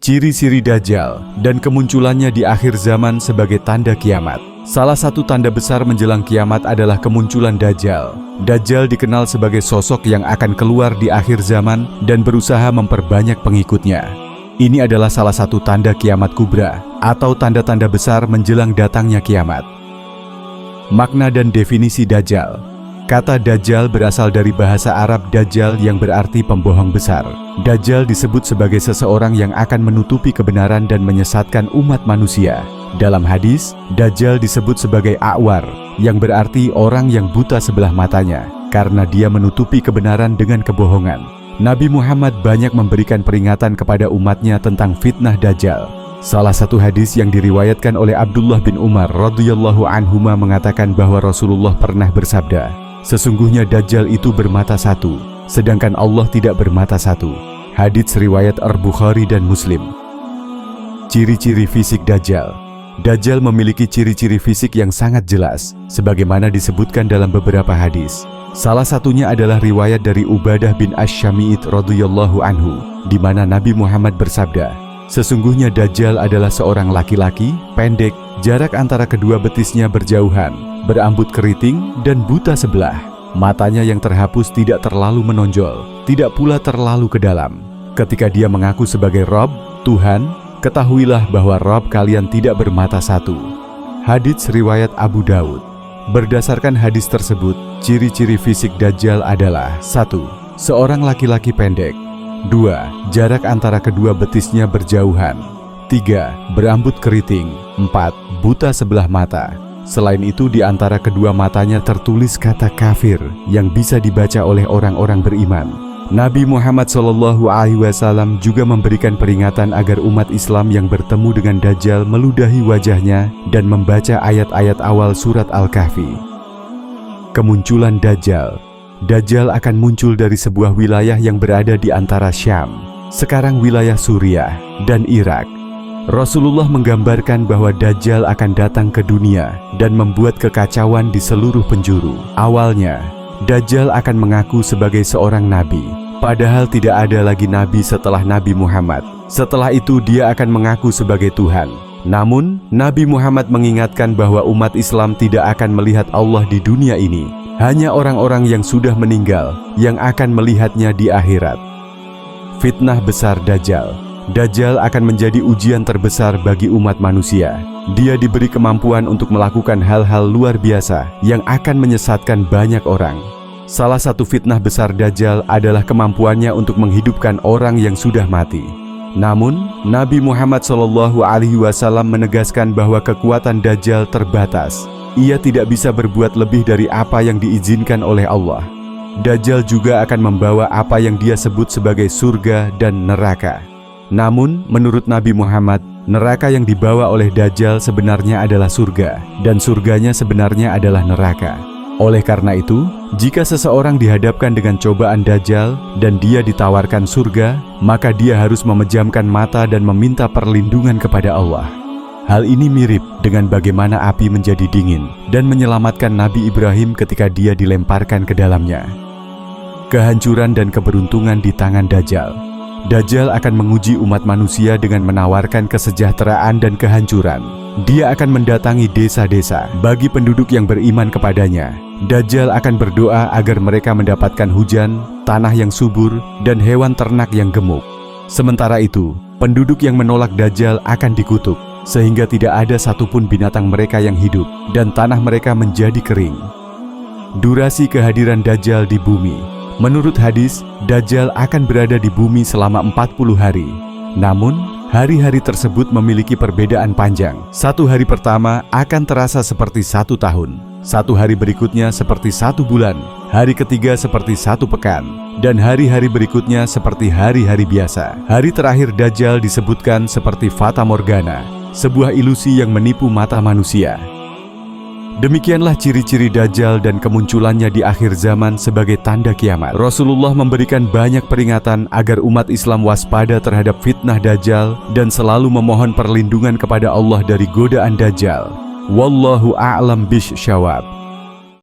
Ciri-ciri Dajjal dan kemunculannya di akhir zaman sebagai tanda kiamat. Salah satu tanda besar menjelang kiamat adalah kemunculan Dajjal. Dajjal dikenal sebagai sosok yang akan keluar di akhir zaman dan berusaha memperbanyak pengikutnya. Ini adalah salah satu tanda kiamat kubra atau tanda-tanda besar menjelang datangnya kiamat. Makna dan definisi Dajjal. Kata Dajjal berasal dari bahasa Arab Dajjal yang berarti pembohong besar. Dajjal disebut sebagai seseorang yang akan menutupi kebenaran dan menyesatkan umat manusia. Dalam hadis, Dajjal disebut sebagai A'war, yang berarti orang yang buta sebelah matanya, karena dia menutupi kebenaran dengan kebohongan. Nabi Muhammad banyak memberikan peringatan kepada umatnya tentang fitnah Dajjal. Salah satu hadis yang diriwayatkan oleh Abdullah bin Umar radhiyallahu anhuma mengatakan bahwa Rasulullah pernah bersabda, "Sesungguhnya Dajjal itu bermata satu, sedangkan Allah tidak bermata satu." Hadits riwayat Al-Bukhari dan Muslim. Ciri-ciri fisik Dajjal. Dajjal memiliki ciri-ciri fisik yang sangat jelas, sebagaimana disebutkan dalam beberapa hadis. Salah satunya adalah riwayat dari Ubadah bin Asy-Syami'it radhiyallahu anhu, di mana Nabi Muhammad bersabda, "Sesungguhnya Dajjal adalah seorang laki-laki, pendek, jarak antara kedua betisnya berjauhan, berambut keriting dan buta sebelah. Matanya yang terhapus tidak terlalu menonjol, tidak pula terlalu ke dalam. Ketika dia mengaku sebagai Rob, Tuhan, ketahuilah bahwa Rob kalian tidak bermata satu." Hadits riwayat Abu Daud. Berdasarkan hadis tersebut, ciri-ciri fisik Dajjal adalah 1. Seorang laki-laki pendek. 2. Jarak antara kedua betisnya berjauhan. 3. Berambut keriting. 4. Buta sebelah mata. Selain itu, di antara kedua matanya tertulis kata kafir yang bisa dibaca oleh orang-orang beriman. Nabi Muhammad SAW juga memberikan peringatan agar umat Islam yang bertemu dengan Dajjal meludahi wajahnya dan membaca ayat-ayat awal surat Al-Kahfi. Kemunculan Dajjal. Dajjal akan muncul dari sebuah wilayah yang berada di antara Syam, sekarang wilayah Suriah, dan Irak. Rasulullah menggambarkan bahwa Dajjal akan datang ke dunia dan membuat kekacauan di seluruh penjuru. Awalnya, Dajjal akan mengaku sebagai seorang nabi, padahal tidak ada lagi nabi setelah Nabi Muhammad. Setelah itu dia akan mengaku sebagai Tuhan. Namun, Nabi Muhammad mengingatkan bahwa umat Islam tidak akan melihat Allah di dunia ini. Hanya orang-orang yang sudah meninggal yang akan melihatnya di akhirat. Fitnah besar Dajjal. Dajjal akan menjadi ujian terbesar bagi umat manusia. Dia diberi kemampuan untuk melakukan hal-hal luar biasa yang akan menyesatkan banyak orang. Salah satu fitnah besar Dajjal adalah kemampuannya untuk menghidupkan orang yang sudah mati. Namun, Nabi Muhammad SAW menegaskan bahwa kekuatan Dajjal terbatas. Ia tidak bisa berbuat lebih dari apa yang diizinkan oleh Allah. Dajjal juga akan membawa apa yang dia sebut sebagai surga dan neraka. Namun, menurut Nabi Muhammad, neraka yang dibawa oleh Dajjal sebenarnya adalah surga, dan surganya sebenarnya adalah neraka. Oleh karena itu, jika seseorang dihadapkan dengan cobaan Dajjal dan dia ditawarkan surga, maka dia harus memejamkan mata dan meminta perlindungan kepada Allah. Hal ini mirip dengan bagaimana api menjadi dingin dan menyelamatkan Nabi Ibrahim ketika dia dilemparkan ke dalamnya. Kehancuran dan keberuntungan di tangan Dajjal. Dajjal akan menguji umat manusia dengan menawarkan kesejahteraan dan kehancuran. Dia akan mendatangi desa-desa bagi penduduk yang beriman kepadanya. Dajjal akan berdoa agar mereka mendapatkan hujan, tanah yang subur, dan hewan ternak yang gemuk. Sementara itu, penduduk yang menolak Dajjal akan dikutuk, sehingga tidak ada satupun binatang mereka yang hidup, dan tanah mereka menjadi kering. Durasi kehadiran Dajjal di bumi. Menurut hadis, Dajjal akan berada di bumi selama 40 hari. Namun, hari-hari tersebut memiliki perbedaan panjang. Satu hari pertama akan terasa seperti 1 tahun. Satu hari berikutnya seperti 1 bulan. Hari ketiga seperti 1 pekan. Dan hari-hari berikutnya seperti hari-hari biasa. Hari terakhir Dajjal disebutkan seperti Fata Morgana, sebuah ilusi yang menipu mata manusia. Demikianlah ciri-ciri Dajjal dan kemunculannya di akhir zaman sebagai tanda kiamat. Rasulullah memberikan banyak peringatan agar umat Islam waspada terhadap fitnah Dajjal dan selalu memohon perlindungan kepada Allah dari godaan Dajjal. Wallahu a'lam bisyawab.